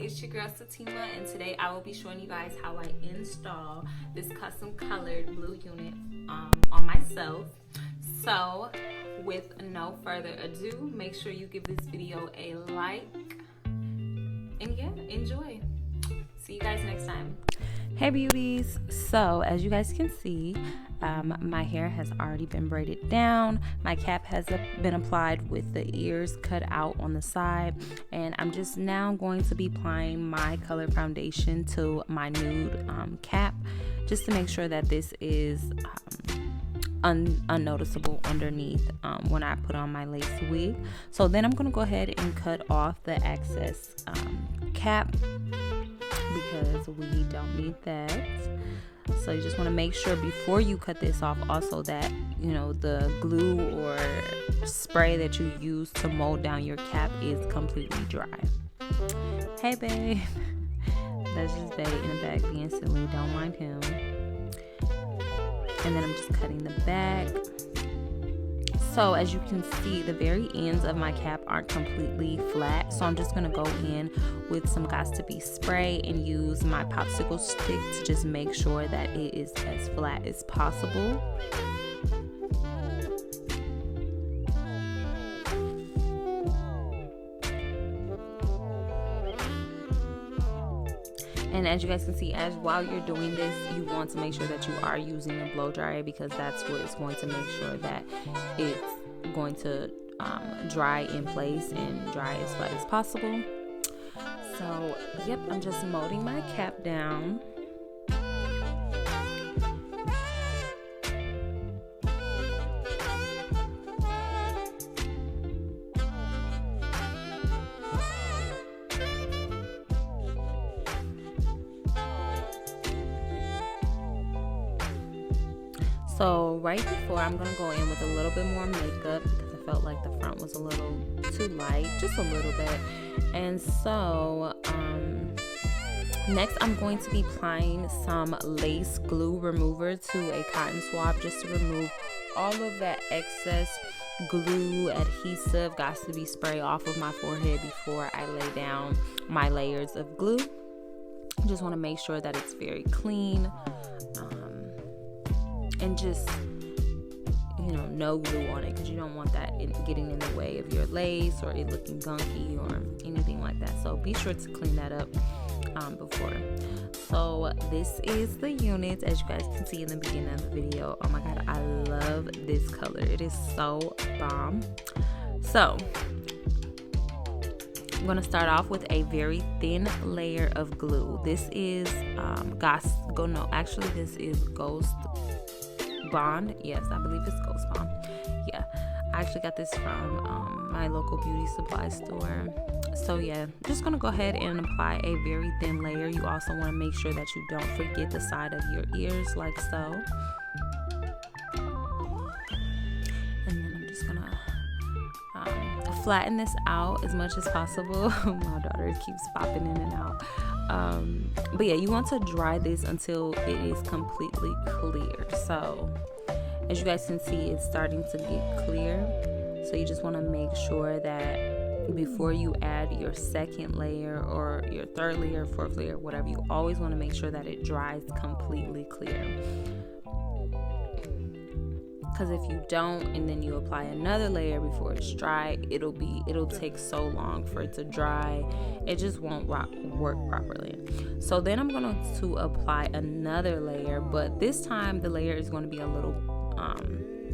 it's your girl Satima, and today I will be showing you guys how I install this custom colored blue unit on myself. So with no further ado, make sure you give this video a like, and yeah, enjoy. See you guys next time. Hey beauties, so as you guys can see, my hair has already been braided down. My cap has been applied with the ears cut out on the side, and I'm just now going to be applying my color foundation to my nude cap, just to make sure that this is unnoticeable underneath when I put on my lace wig. So then I'm gonna go ahead and cut off the excess cap, because we don't need that. So you just want to make sure before you cut this off also that, you know, the glue or spray that you use to mold down your cap is completely dry. Hey babe, that's just babe in the back being silly, don't mind him. And then I'm just cutting the back. So as you can see, the very ends of my cap aren't completely flat, so I'm just gonna go in with some Got2b spray and use my popsicle stick to just make sure that it is as flat as possible. And as you guys can see, while you're doing this, you want to make sure that you are using a blow dryer, because that's what is going to make sure that it's going to dry in place and dry as flat as possible. So yep, I'm just molding my cap down. So right before, I'm going to go in with a little bit more makeup, because I felt like the front was a little too light, just a little bit. And so next I'm going to be applying some lace glue remover to a cotton swab, just to remove all of that excess glue, adhesive, Got2b spray off of my forehead before I lay down my layers of glue. Just want to make sure that it's very clean. And just, you know, no glue on it, because you don't want that getting in the way of your lace or it looking gunky or anything like that. So be sure to clean that up before. So this is the unit, as you guys can see in the beginning of the video. Oh my god, I love this color. It is so bomb. So I'm going to start off with a very thin layer of glue. This is this is Ghost Bond. Yes, I believe it's Ghost Bond. Yeah, I actually got this from my local beauty supply store. So yeah, just gonna go ahead and apply a very thin layer. You also want to make sure that you don't forget the side of your ears, like so. And then I'm just gonna flatten this out as much as possible. My daughter keeps popping in and out. But yeah, you want to dry this until it is completely clear. So as you guys can see, it's starting to get clear. So you just want to make sure that before you add your second layer or your third layer, fourth layer, whatever, you always want to make sure that it dries completely clear. Because if you don't, and then you apply another layer before it's dry, it'll take so long for it to dry. It just won't work properly. So then I'm going to apply another layer, but this time the layer is going to be a little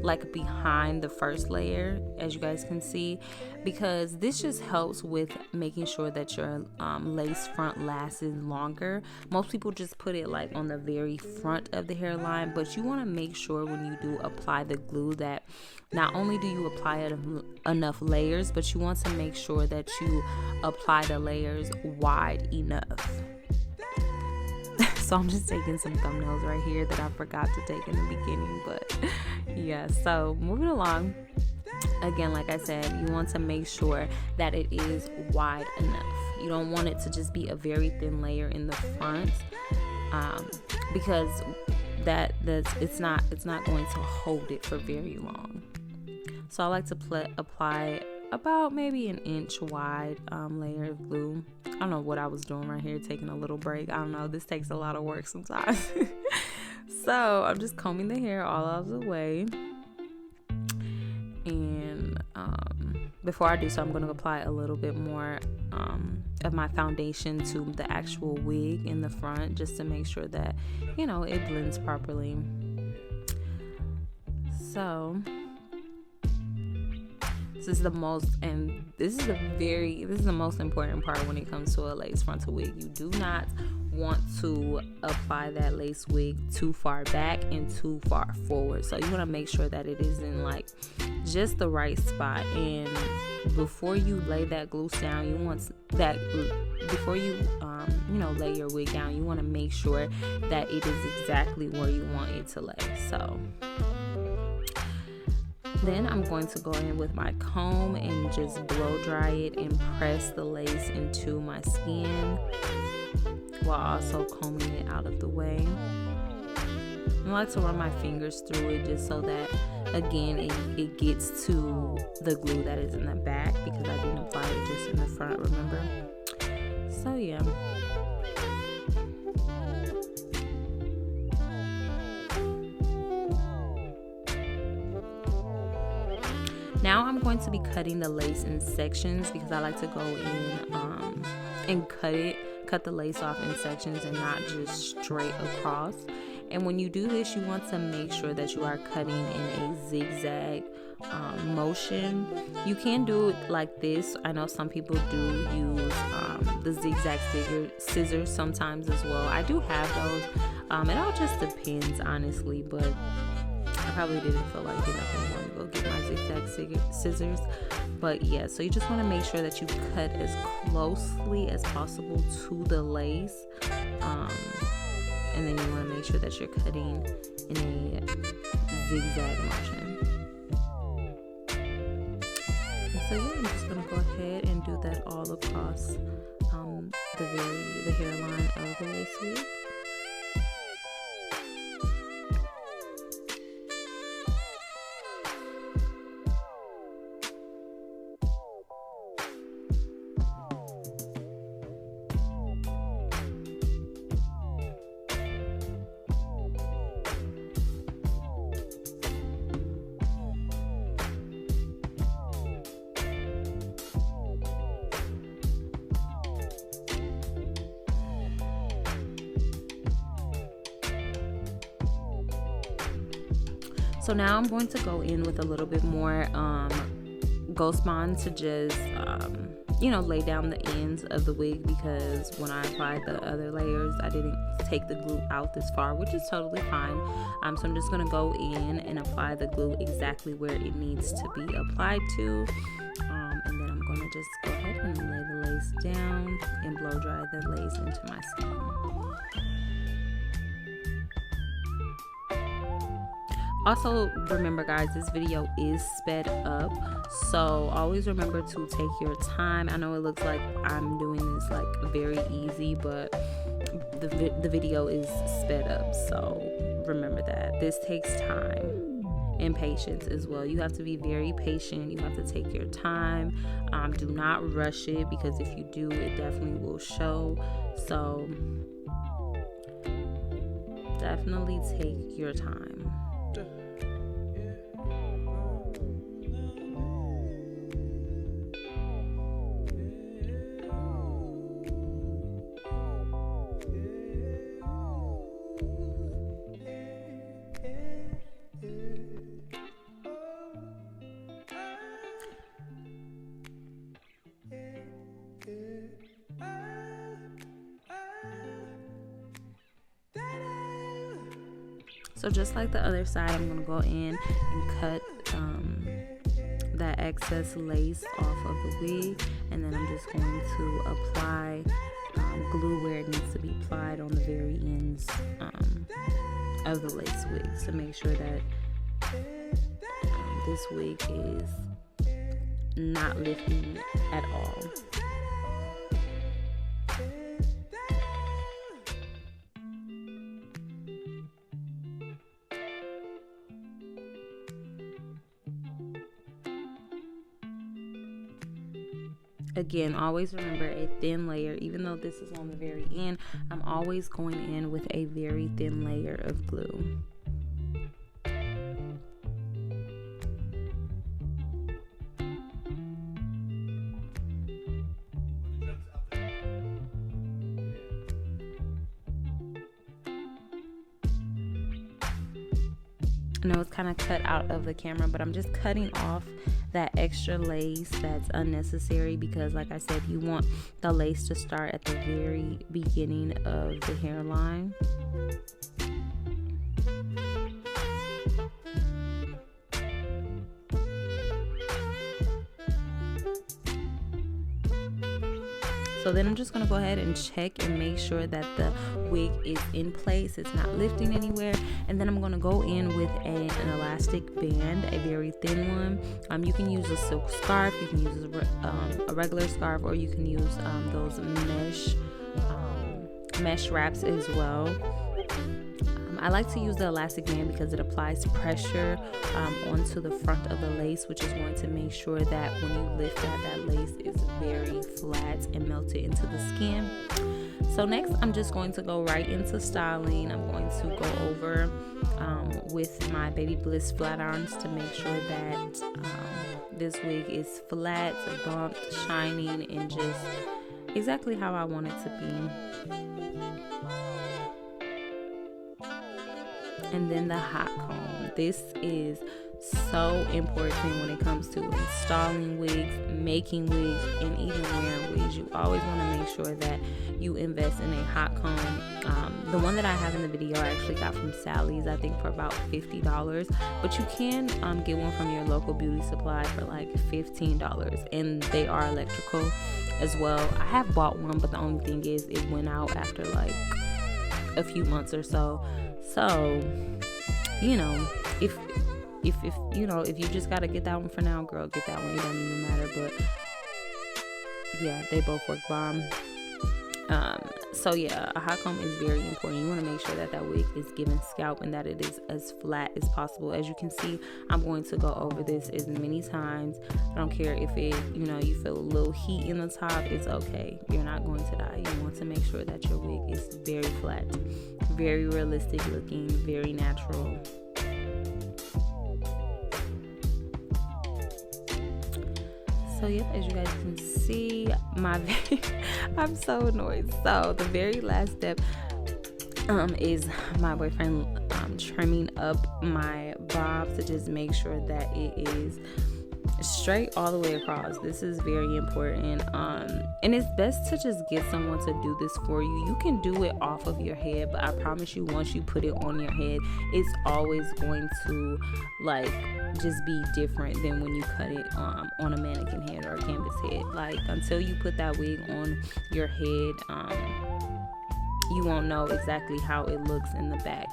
like behind the first layer, as you guys can see, because this just helps with making sure that your lace front lasts longer. Most people just put it like on the very front of the hairline, but you want to make sure when you do apply the glue that not only do you apply enough layers, but you want to make sure that you apply the layers wide enough. So I'm just taking some thumbnails right here that I forgot to take in the beginning, but yeah, so moving along. Again, like I said, you want to make sure that it is wide enough. You don't want it to just be a very thin layer in the front, because it's not going to hold it for very long. So I like to apply about maybe an inch wide layer of glue. I don't know what I was doing right here, taking a little break. I don't know, this takes a lot of work sometimes. So I'm just combing the hair all out of the way, and before I do so, I'm going to apply a little bit more of my foundation to the actual wig in the front, just to make sure that, you know, it blends properly. So this is the most important part when it comes to a lace frontal wig. You do not want to apply that lace wig too far back and too far forward. So you want to make sure that it is in like just the right spot. And before you lay that glue down, you want that before you lay your wig down, you want to make sure that it is exactly where you want it to lay. So then I'm going to go in with my comb and just blow dry it and press the lace into my skin, while also combing it out of the way. I like to run my fingers through it just so that, again, it gets to the glue that is in the back, because I didn't apply it just in the front, remember? So yeah. Now I'm going to be cutting the lace in sections, because I like to go in and cut the lace off in sections and not just straight across. And when you do this, you want to make sure that you are cutting in a zigzag motion. You can do it like this. I know some people do use the zigzag scissors sometimes as well. I do have those. It all just depends, honestly, but I probably didn't feel like getting up in the morning to go get my zigzag scissors. But yeah, so you just want to make sure that you cut as closely as possible to the lace. And then you want to make sure that you're cutting in a zigzag motion. And so yeah, I'm just going to go ahead and do that all across the hairline of the lace wig. So now I'm going to go in with a little bit more Ghost Bond to just, lay down the ends of the wig, because when I applied the other layers, I didn't take the glue out this far, which is totally fine. So I'm just going to go in and apply the glue exactly where it needs to be applied to. And then I'm going to just go ahead and lay the lace down and blow dry the lace into my skin. Also, remember guys, this video is sped up, so always remember to take your time. I know it looks like I'm doing this like very easy, but the video is sped up, so remember that. This takes time and patience as well. You have to be very patient. You have to take your time. Do not rush it, because if you do, it definitely will show. So definitely take your time. So just like the other side, I'm going to go in and cut that excess lace off of the wig, and then I'm just going to apply glue where it needs to be applied on the very ends of the lace wig, to make sure that this wig is not lifting at all. Again, always remember a thin layer. Even though this is on the very end, I'm always going in with a very thin layer of glue. I know it's kind of cut out of the camera, but I'm just cutting off that extra lace that's unnecessary, because like I said, you want the lace to start at the very beginning of the hairline. So then I'm just going to go ahead and check and make sure that the wig is in place. It's not lifting anywhere. And then I'm going to go in with an elastic band, a very thin one. You can use a silk scarf, you can use a regular scarf, or you can use those mesh wraps as well. I like to use the elastic band because it applies pressure onto the front of the lace, which is going to make sure that when you lift that lace is very flat and melted into the skin. So next, I'm just going to go right into styling. I'm going to go over with my Baby Bliss flat irons to make sure that this wig is flat, bumped, shining, and just exactly how I want it to be. And then the hot comb. This is so important when it comes to installing wigs, making wigs, and even wearing wigs. You always want to make sure that you invest in a hot comb. The one that I have in the video I actually got from Sally's, I think for about $50, but you can get one from your local beauty supply for like $15, and they are electrical as well. I have bought one, but the only thing is it went out after like a few months or so. So, you know, if you just gotta get that one for now, girl, get that one. It don't even matter. But yeah, they both work bomb. So yeah, a hot comb is very important. You want to make sure that wig is giving scalp and that it is as flat as possible. As you can see, I'm going to go over this as many times. I don't care if it, you feel a little heat in the top. It's okay. You're not going to die. You want to make sure that your wig is very flat, very realistic looking, very natural. So yep, as you guys can see, I'm so annoyed. So the very last step is my boyfriend trimming up my bob to just make sure that it is straight all the way across. This is very important, and it's best to just get someone to do this for you. You can do it off of your head, but I promise you, once you put it on your head, it's always going to like just be different than when you cut it on a mannequin head or a canvas head. Like, until you put that wig on your head, you won't know exactly how it looks in the back,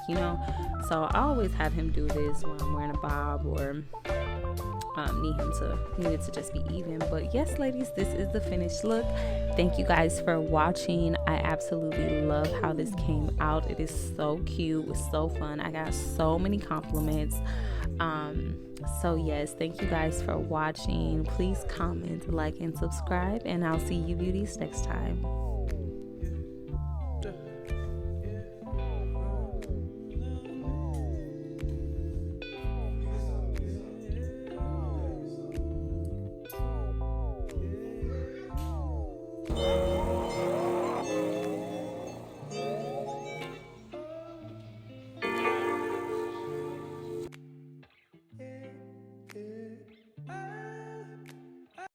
so I always have him do this when I'm wearing a bob or need it to just be even. But yes, ladies, this is the finished look. Thank you guys for watching. I absolutely love how this came out. It is so cute. It was so fun. I got so many compliments. So yes, thank you guys for watching. Please comment, like, and subscribe, and I'll see you beauties next time.